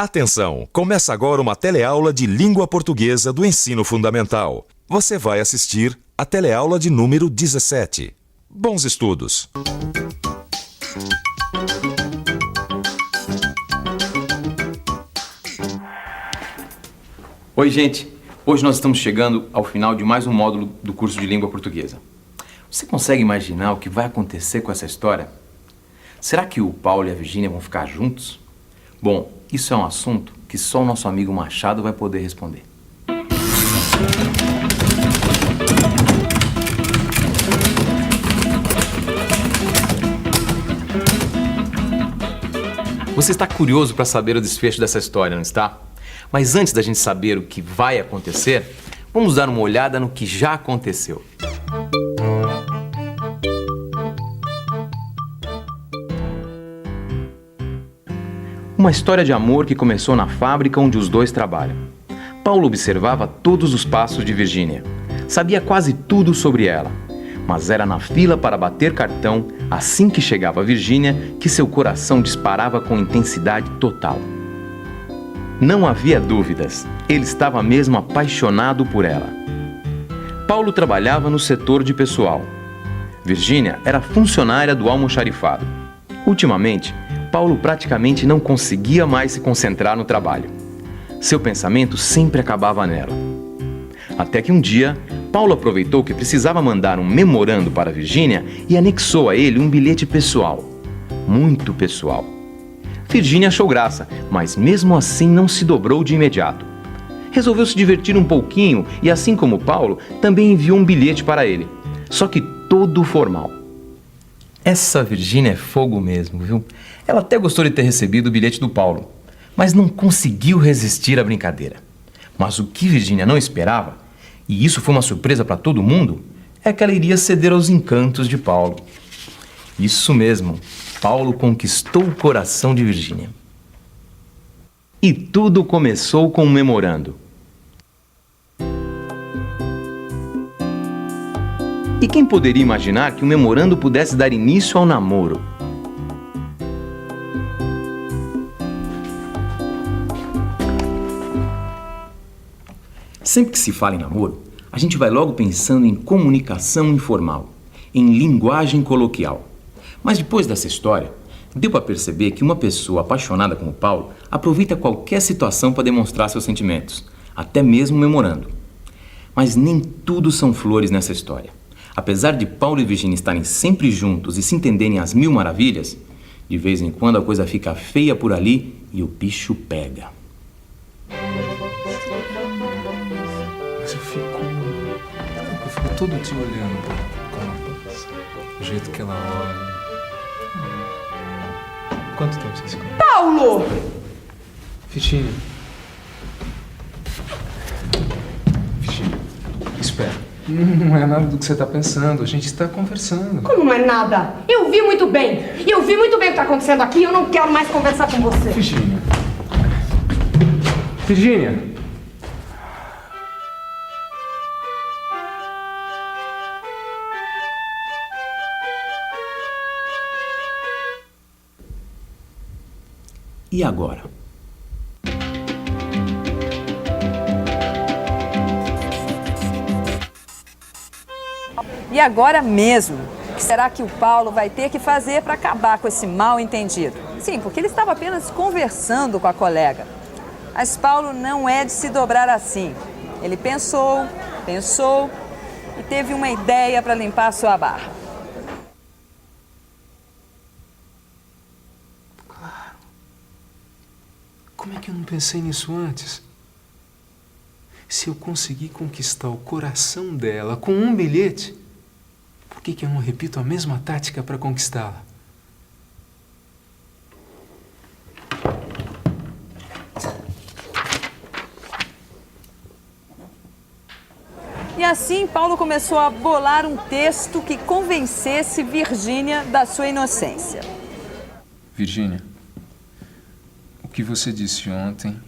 Atenção! Começa agora uma teleaula de língua portuguesa do ensino fundamental. Você vai assistir a teleaula de número 17. Bons estudos! Oi, gente! Hoje nós estamos chegando ao final de mais um módulo do curso de língua portuguesa. Você consegue imaginar o que vai acontecer com essa história? Será que o Paulo e a Virgínia vão ficar juntos? Bom, isso é um assunto que só o nosso amigo Machado vai poder responder. Você está curioso para saber o desfecho dessa história, não está? Mas antes da gente saber o que vai acontecer, vamos dar uma olhada no que já aconteceu. Uma história de amor que começou na fábrica onde os dois trabalham. Paulo observava todos os passos de Virgínia. Sabia quase tudo sobre ela. Mas era na fila para bater cartão, assim que chegava Virgínia, que seu coração disparava com intensidade total. Não havia dúvidas, ele estava mesmo apaixonado por ela. Paulo trabalhava no setor de pessoal. Virgínia era funcionária do almoxarifado. Ultimamente, Paulo praticamente não conseguia mais se concentrar no trabalho. Seu pensamento sempre acabava nela. Até que um dia, Paulo aproveitou que precisava mandar um memorando para Virgínia e anexou a ele um bilhete pessoal. Muito pessoal. Virgínia achou graça, mas mesmo assim não se dobrou de imediato. Resolveu se divertir um pouquinho e, assim como Paulo, também enviou um bilhete para ele. Só que todo formal. Essa Virgínia é fogo mesmo, viu? Ela até gostou de ter recebido o bilhete do Paulo, mas não conseguiu resistir à brincadeira. Mas o que Virgínia não esperava, e isso foi uma surpresa para todo mundo, é que ela iria ceder aos encantos de Paulo. Isso mesmo, Paulo conquistou o coração de Virgínia. E tudo começou com um memorando. E quem poderia imaginar que um memorando pudesse dar início ao namoro? Sempre que se fala em namoro, a gente vai logo pensando em comunicação informal, em linguagem coloquial. Mas depois dessa história, deu para perceber que uma pessoa apaixonada como Paulo aproveita qualquer situação para demonstrar seus sentimentos, até mesmo memorando. Mas nem tudo são flores nessa história. Apesar de Paulo e Virgínia estarem sempre juntos e se entenderem às mil maravilhas, de vez em quando a coisa fica feia por ali e o bicho pega. Mas eu fico todo te olhando, o jeito que ela olha. Quanto tempo vocês ficam? Paulo! Virgínia, espera. Não é nada do que você está pensando. A gente está conversando. Como não é nada? Eu vi muito bem. Eu vi muito bem o que está acontecendo aqui. Eu não quero mais conversar com você. Virgínia. Virgínia. E agora? E agora mesmo, o que será que o Paulo vai ter que fazer para acabar com esse mal-entendido? Sim, porque ele estava apenas conversando com a colega. Mas Paulo não é de se dobrar assim. Ele pensou e teve uma ideia para limpar a sua barra. Claro. Como é que eu não pensei nisso antes? Se eu conseguir conquistar o coração dela com um bilhete, por que eu não repito a mesma tática para conquistá-la? E assim, Paulo começou a bolar um texto que convencesse Virgínia da sua inocência. Virgínia, o que você disse ontem,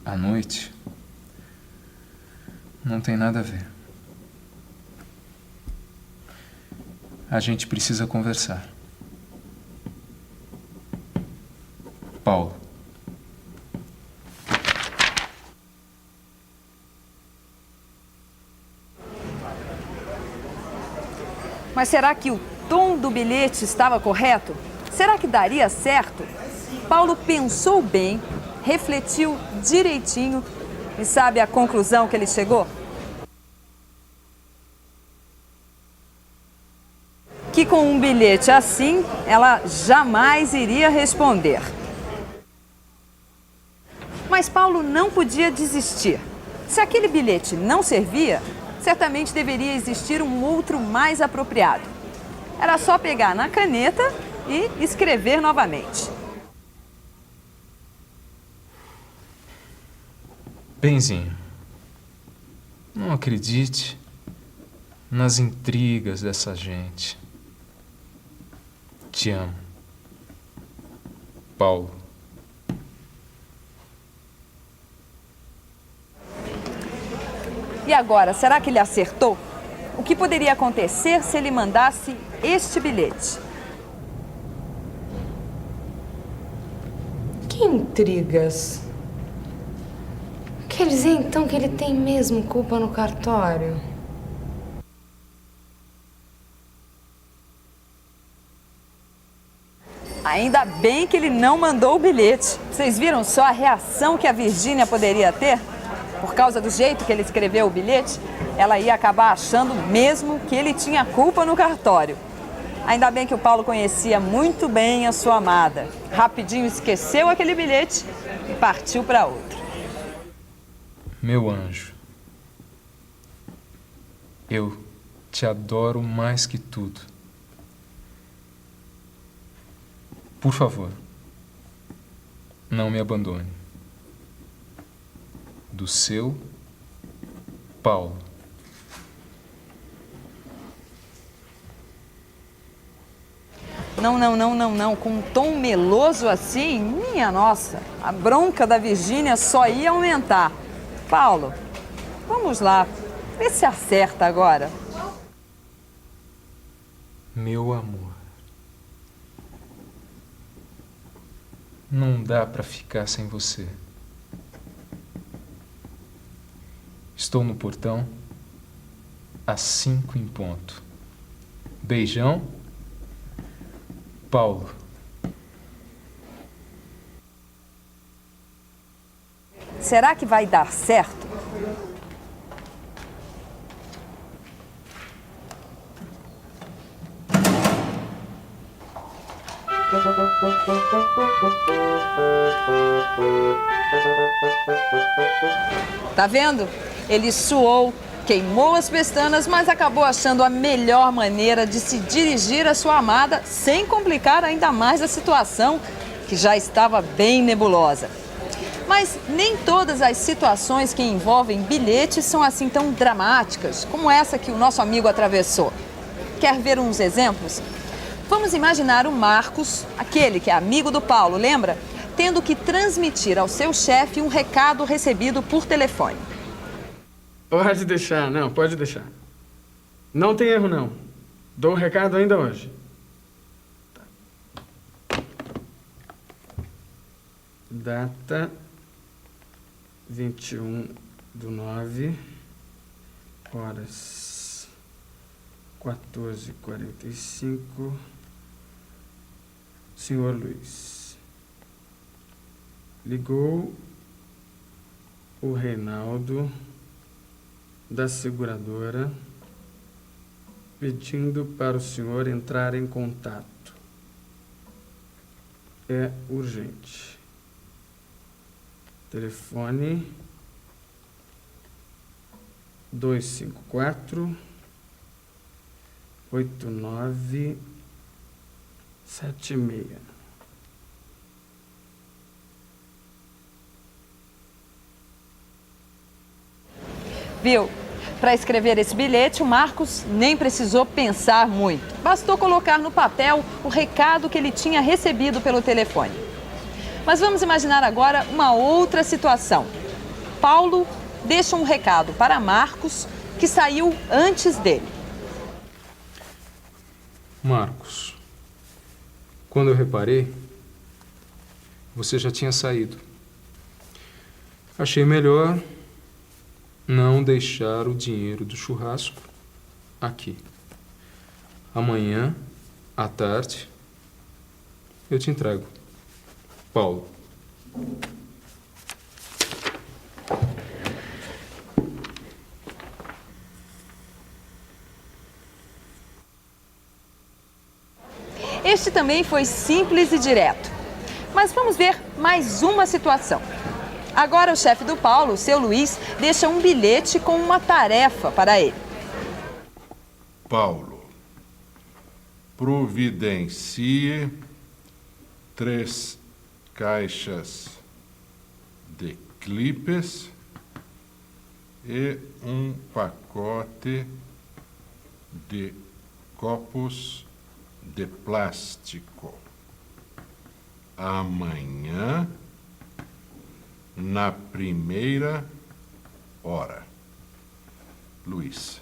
à noite, não tem nada a ver. A gente precisa conversar. Paulo, Mas será que o tom do bilhete estava correto? Será que daria certo? Paulo pensou bem, refletiu direitinho e sabe a conclusão que ele chegou? Que com um bilhete assim, ela jamais iria responder. Mas Paulo não podia desistir. Se aquele bilhete não servia, certamente deveria existir um outro mais apropriado. Era só pegar na caneta e escrever novamente. Benzinho, não acredite nas intrigas dessa gente. Te amo. Paulo. E agora, será que ele acertou? O que poderia acontecer se ele mandasse este bilhete? Que intrigas. Quer dizer então que ele tem mesmo culpa no cartório? Ainda bem que ele não mandou o bilhete. Vocês viram só a reação que a Virgínia poderia ter? Por causa do jeito que ele escreveu o bilhete, ela ia acabar achando mesmo que ele tinha culpa no cartório. Ainda bem que o Paulo conhecia muito bem a sua amada. Rapidinho esqueceu aquele bilhete e partiu para outra. Meu anjo, eu te adoro mais que tudo. Por favor, não me abandone. Do seu Paulo. Não. Com um tom meloso assim, minha nossa, a bronca da Virgínia só ia aumentar. Paulo, vamos lá, vê se acerta agora. Meu amor, não dá pra ficar sem você. Estou no portão às 5 em ponto. Beijão, Paulo. Será que vai dar certo? Tá vendo? Ele suou, queimou as pestanas, mas acabou achando a melhor maneira de se dirigir à sua amada sem complicar ainda mais a situação, que já estava bem nebulosa. Mas nem todas as situações que envolvem bilhetes são assim tão dramáticas como essa que o nosso amigo atravessou. Quer ver uns exemplos? Vamos imaginar o Marcos, aquele que é amigo do Paulo, lembra? Tendo que transmitir ao seu chefe um recado recebido por telefone. Pode deixar, não, pode deixar. Não tem erro, não. Dou o recado ainda hoje. Data 21/9, horas 14h45. Senhor Luiz. Ligou o Reinaldo da seguradora pedindo para o senhor entrar em contato. É urgente. Telefone 254 8976. Viu? Para escrever esse bilhete, o Marcos nem precisou pensar muito. Bastou colocar no papel o recado que ele tinha recebido pelo telefone. Mas vamos imaginar agora uma outra situação. Paulo deixa um recado para Marcos, que saiu antes dele. Marcos, quando eu reparei, você já tinha saído. Achei melhor não deixar o dinheiro do churrasco aqui. Amanhã, à tarde, eu te entrego. Paulo. Este também foi simples e direto. Mas vamos ver mais uma situação. Agora o chefe do Paulo, o seu Luiz, deixa um bilhete com uma tarefa para ele. Paulo, providencie 3 caixas de clipes e um pacote de copos de plástico. Amanhã, na primeira hora. Luiz.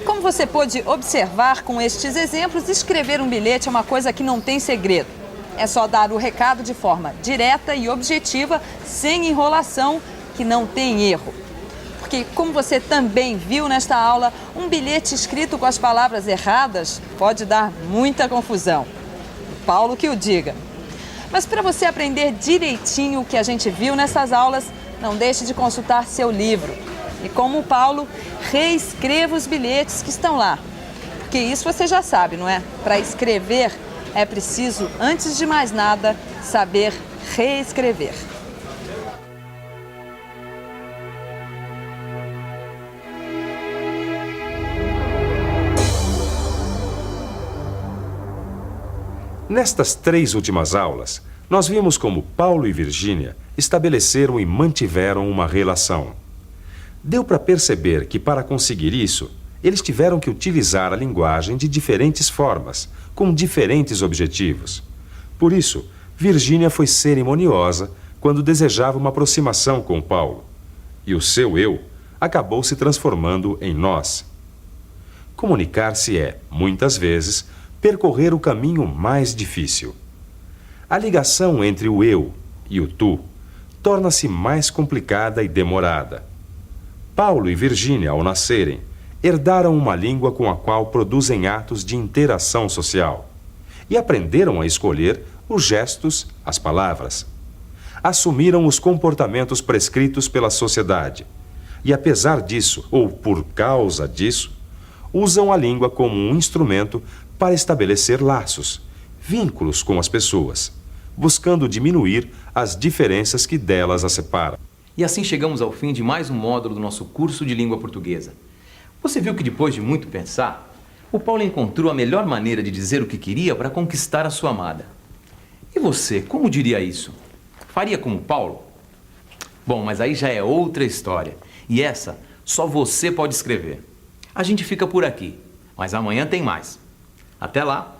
Como você pôde observar com estes exemplos, escrever um bilhete é uma coisa que não tem segredo. É só dar o recado de forma direta e objetiva, sem enrolação, que não tem erro. Porque, como você também viu nesta aula, um bilhete escrito com as palavras erradas pode dar muita confusão. Paulo que o diga. Mas para você aprender direitinho o que a gente viu nessas aulas, não deixe de consultar seu livro. E como o Paulo, reescreva os bilhetes que estão lá. Porque isso você já sabe, não é? Para escrever é preciso, antes de mais nada, saber reescrever. Nestas 3 últimas aulas, nós vimos como Paulo e Virgínia estabeleceram e mantiveram uma relação. Deu para perceber que, para conseguir isso, eles tiveram que utilizar a linguagem de diferentes formas, com diferentes objetivos. Por isso, Virgínia foi cerimoniosa quando desejava uma aproximação com Paulo, e o seu eu acabou se transformando em nós. Comunicar-se é, muitas vezes, percorrer o caminho mais difícil. A ligação entre o eu e o tu torna-se mais complicada e demorada. Paulo e Virgínia, ao nascerem, herdaram uma língua com a qual produzem atos de interação social e aprenderam a escolher os gestos, as palavras. Assumiram os comportamentos prescritos pela sociedade e, apesar disso, ou por causa disso, usam a língua como um instrumento para estabelecer laços, vínculos com as pessoas, buscando diminuir as diferenças que delas as separam. E assim chegamos ao fim de mais um módulo do nosso curso de língua portuguesa. Você viu que depois de muito pensar, o Paulo encontrou a melhor maneira de dizer o que queria para conquistar a sua amada. E você, como diria isso? Faria como Paulo? Bom, mas aí já é outra história. E essa só você pode escrever. A gente fica por aqui, mas amanhã tem mais. Até lá!